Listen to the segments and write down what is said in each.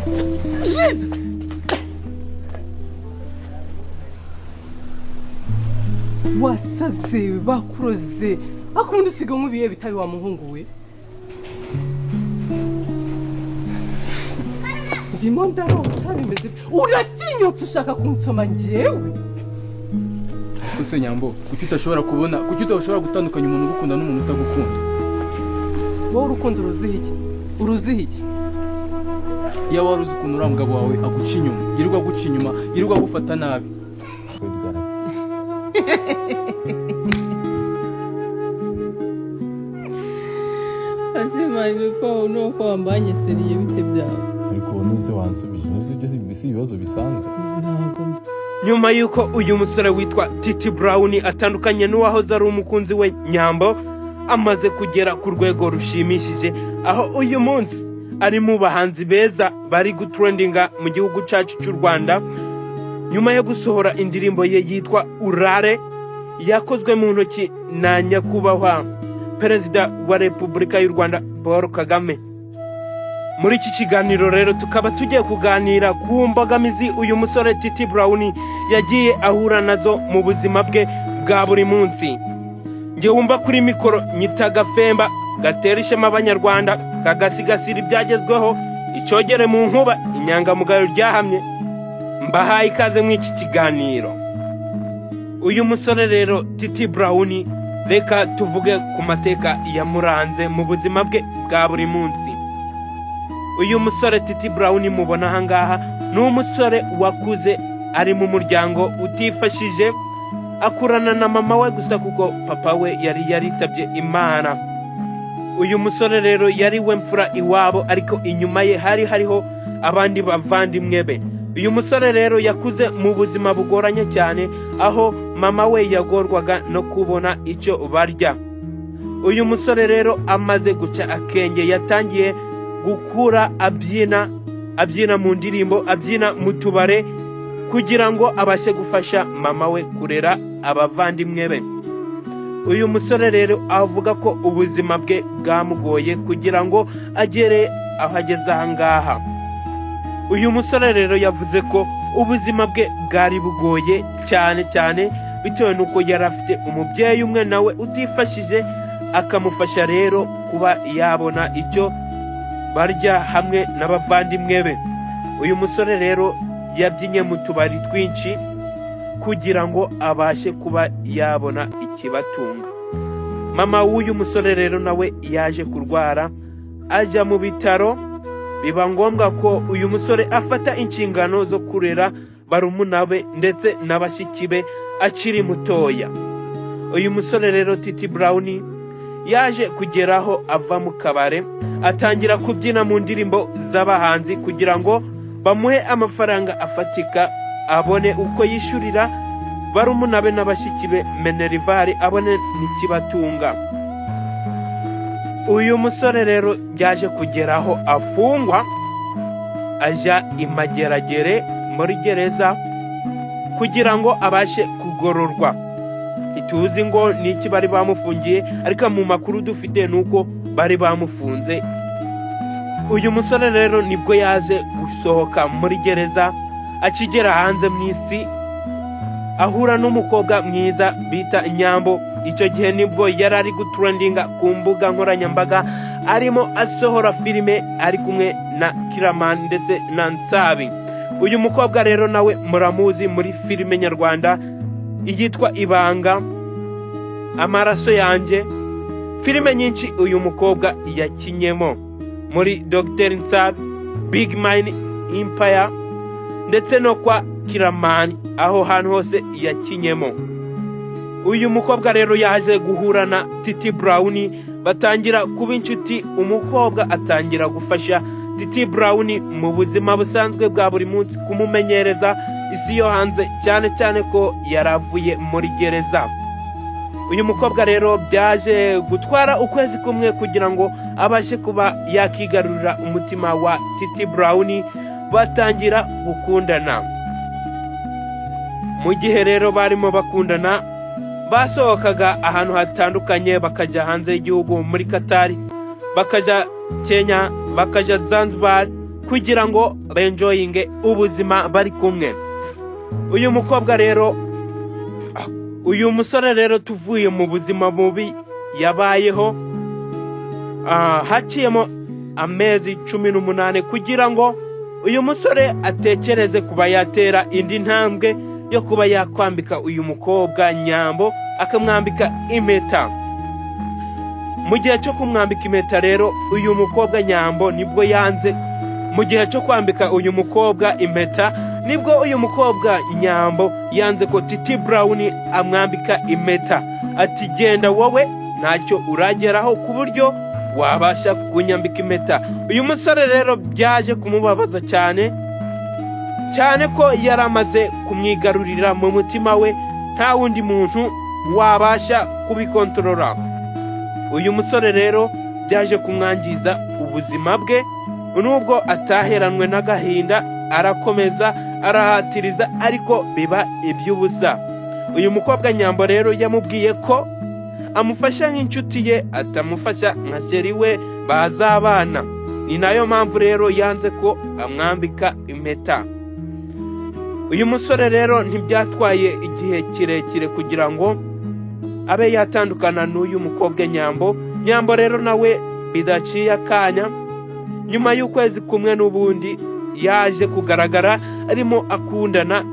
Jesus! Wasaze bakuroze akundi usiga nk'ubiye bitari wa muhungu we. Ndimo ndarota bimeze uratinyutse ushaka kunsoma njyewe. Use Nyambo, kuki utashobora kubona, kuki utashobora gutandukanya umuntu ugukunda n'umuntu utagukunda? Wowe urukundo uruzihe iki? Uruzihe iki? Iyo wari uzi ukuntu uriya mugabo wawe aguca inyuma, yirirwa aguca inyuma, yirirwa agufata nabi. Asimanye ko nuko wambanye seriye bite byawe. Ariko nuze wansubije, nuze ibyo si ibibazo bisanzwe. Ntabwo. Nyuma yuko uyu musore witwa Titi Brown atandukanye n'uwahoze ari umukunzi we Nyambo, amaze kugera ku rwego rushimishije, aho uyu munsi ari mu bahanzi beza bari gutrendinga mu gihugu cyacu cy'u Rwanda, nyuma yo gusohora indirimbo ye yitwa Urare, yakozwe mu ntoki na nyakubahwa Perezida wa Repubulika y'u Rwanda Paul Kagame. Muri iki kiganiro rero tukaba tugiye kuganira ku mbogamizi uyu musore Titi Brown yagiye ahura nazo mu buzima bwe bwa buri munsi. Nge wumva kuri mikoro nyita Gafemba, gatera ishema abanyarwanda, kagasigasira ibyagezweho, icogere mu nkuba, inyangamugayo ryahamye. Mbahaye ikaze mu iki kiganiro. Uyu musore rero Titi Brown, reka tuvuge ku mateka yamuranze mu buzima bwe bwa buri munsi. Uyu musore Titi Brown mubona ahangaha ni umusore wakuze ari mu muryango utifashije, akurana na mama we gusa kuko papa we yari yaritabye Imana. Uyu musore rero yari we mfura iwabo, ariko inyuma ye hariho abandi bavandimwe be. Uyu musore rero yakuze mu buzima bugoranye cyane, aho mama we yagorwaga no kubona icyo barya. Uyu musore rero amaze guca akenge yatangiye gukura abyina mu ndirimbo, abyina mu tubare, kugira ngo abashe gufasha mama we kurera abavandimwe be. Uyu musore rero avuga ko ubuzima bwe bwamugoye kugira ngo agere aho ageze ahangaha. Uyu musore rero yavuze ko ubuzima bwe bwari bugoye cyane cyane bitewe n'uko yari afite umubyeyi umwe nawe utifashije, akamufasha rero kuba yabona icyo barya hamwe n'abavandimwe be. Uyu musore rero yabyinye mu tubari twinshi kugira ngo abashe kuba yabona ikibatunga. Mama w'uyu musore rero nawe yaje kurwara, ajya mu bitaro, biba ngombwa ko uyu musore afata inshingano zo kurera barumuna be ndetse n'abashiki be akiri mutoya. Uyu musore rero Titi Brown yaje kugeraho ava mu kabare, atangira kubyina mu ndirimbo z'abahanzi kugira ngo bamuhe amafaranga afatika, abone uko yishurira barumuna be n'abashiki be Minervari, abone n'ikibatunga. Uyu musore rero yaje kugeraho afungwa, aja imageragere muri gereza kugira ngo abashe kugororwa. Ituzi ngo niki bari bamufungiye, ariko mu makuru dufite nuko bari bamufunze. Uyu musore rero nibwo yaje gusohoka muri gereza, akigera hanze mu isi ahura n'umukobwa mwiza bita Nyambo. Icyo gihe nibwo yari ari gutrendinga ku mbuga nkoranyambaga, arimo asohora filime ari kumwe na Kiraman ndetse na Nsabi. Uyu mukobwa rero nawe muramuzi muri filime nyarwanda yitwa Ibanga, Amaraso yanjye. Filime nyinshi uyu mukobwa yakinyemo, muri Dr. Nsabi, Big Mine Empire ndetse no kwa Kiraman, aho hantu hose yakinyemo. Uyu mukobwa rero yaje guhura na Titi Brown, batangira kuba inshuti. Umukobwa atangira gufasha Titi Brown mu buzima busanzwe bwa buri munsi, kumumenyereza isi yo hanze, cyane cyane ko yaravuye muri gereza. Uyu mukobwa rero byaje gutwara ukwezi kumwe kugira ngo abashe kuba yakigarurira umutima wa Titi Brown, batangira gukundana. Mu gihe rero barimo bakundana, basohokaga ahantu hatandukanye, bakajya hanze y'igihugu muri Qatar, bakajya Kenya, bakajya Zanzibar, kugira ngo benjoyinge ubuzima bari kumwe. Uyu mukobwa rero, uyu musore rero tuvuye mu buzima bubi yabayeho, haciyemo amezi 18 kugira ngo uyu musore atekereze kuba yatera indi ntambwe yo kuba yakwambika uyu mukobwa Nyambo, akamwambika impeta. Mu gihe cyo kumwambika impeta rero, uyu mukobwa Nyambo nibwo yanze. Mu gihe cyo kwambika uyu mukobwa impeta, nibwo uyu mukobwa Nyambo yanze ko Titi Brown amwambika impeta. Ati genda wowe ntacyo urageraho ku buryo wabasha kunyambika impeta. Uyu musore rero byaje kumubabaza cyane ko yaramaze kumwigarurira mu mutima we, nta wundi muntu wabasha kubikontorora. Uyu musore rero byaje kumwangiza ubuzima bwe, nubwo ataheranwe n'agahinda arakomeza arahatiriza, ariko biba iby'ubusa. Uyu mukobwa Nyambo rero yamubwiye ko amufasha nk'inshuti ye, atamufasha nka sheri we bazabana. Ni nayo mpamvu rero yanze ko amwambika impeta. Uyu musore rero ntibyatwaye igihe kirekire kugira ngo abe yatandukana n'uyu mukobwa Nyambo. Nyambo rero nawe bidaciye akanya, nyuma y'ukwezi kumwe n'ubundi yaje kugaragara arimo akundana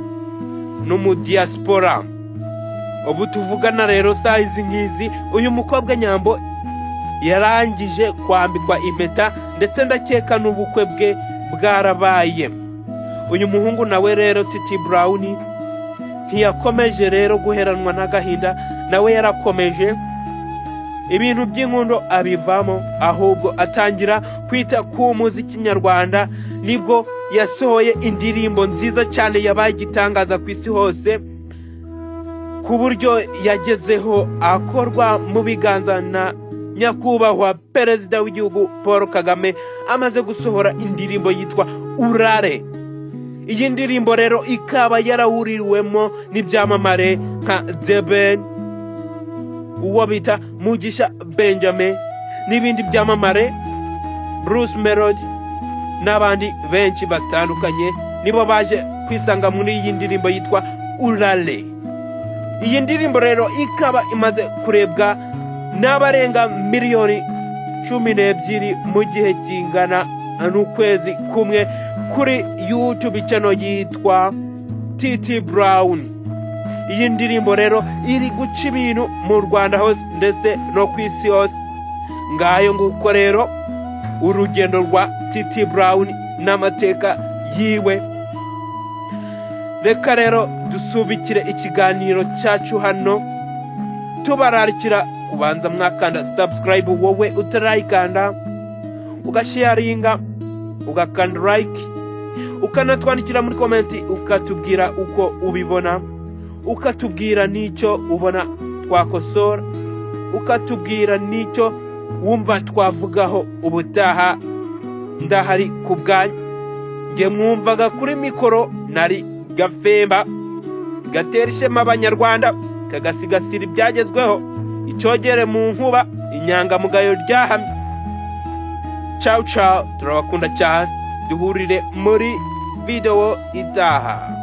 n'umudiaspora. Ubu tuvugana rero size nkizi, uyu mukobwa Nyambo yarangije kwambikwa impeta, ndetse ndakeka n'ubukwe bwe bwarabaye. Uyu muhungu nawe rero Titi Brown ntiyakomeje rero guheranwa n'agahinda, nawe yarakomeje ibintu by'inkundo abivamo, ahubwo atangira kwita ku muziki nyarwanda. Nibwo yasohoye indirimbo nziza cyane yabaye igitangaza ku isi hose, ku buryo yagezeho akorwa mu biganza na nyakubahwa perezida w'igihugu Paul Kagame, amaze gusohora indirimbo yitwa Urare. Iyi ndirimbo rero ikaba yarahuriwemo n'ibyamamare nka The Ben, uwo bita Mugisha Benjamin, n'ibindi byamamare, Bruce Melody n'abandi benshi batandukanye. Nibo baje kwisanga muri iyi ndirimbo yitwa Urare. Iyi ndirimbo rero ikaba imaze kurebwa n'abarenga miliyoni 12 mu gihe kingana n'ukwezi kumwe kuri YouTube channel yitwa Titi Brown. Iyi ndirimbo rero iri guca ibintu mu Rwanda hose ndetse no ku isi hose. Ngayo nguko rero urugendo rwa Titi Brown n'amateka yiwe. Reka rero dusubikire ikiganiro cyacu hano, tubararikira kubanza mwakanda subscribe wowe utarayikanda, ugasharinga, ugakanda like, ukanatwandikira muri komenti ukatubwira uko ubibona, ukatubwira n'icyo ubona twakosora, ukatubwira n'icyo wumva twavugaho ubutaha. Ndahari ku bwanyu. Nge mwumvaga kuri mikoro nari Gafemba, gatera ishema abanyarwanda, kagasigasira ibyagezweho, icogere mu nkuba, inyangamugayo ryahamye. Ciao ciao, turabakunda cyane, duhurire muri video itaha.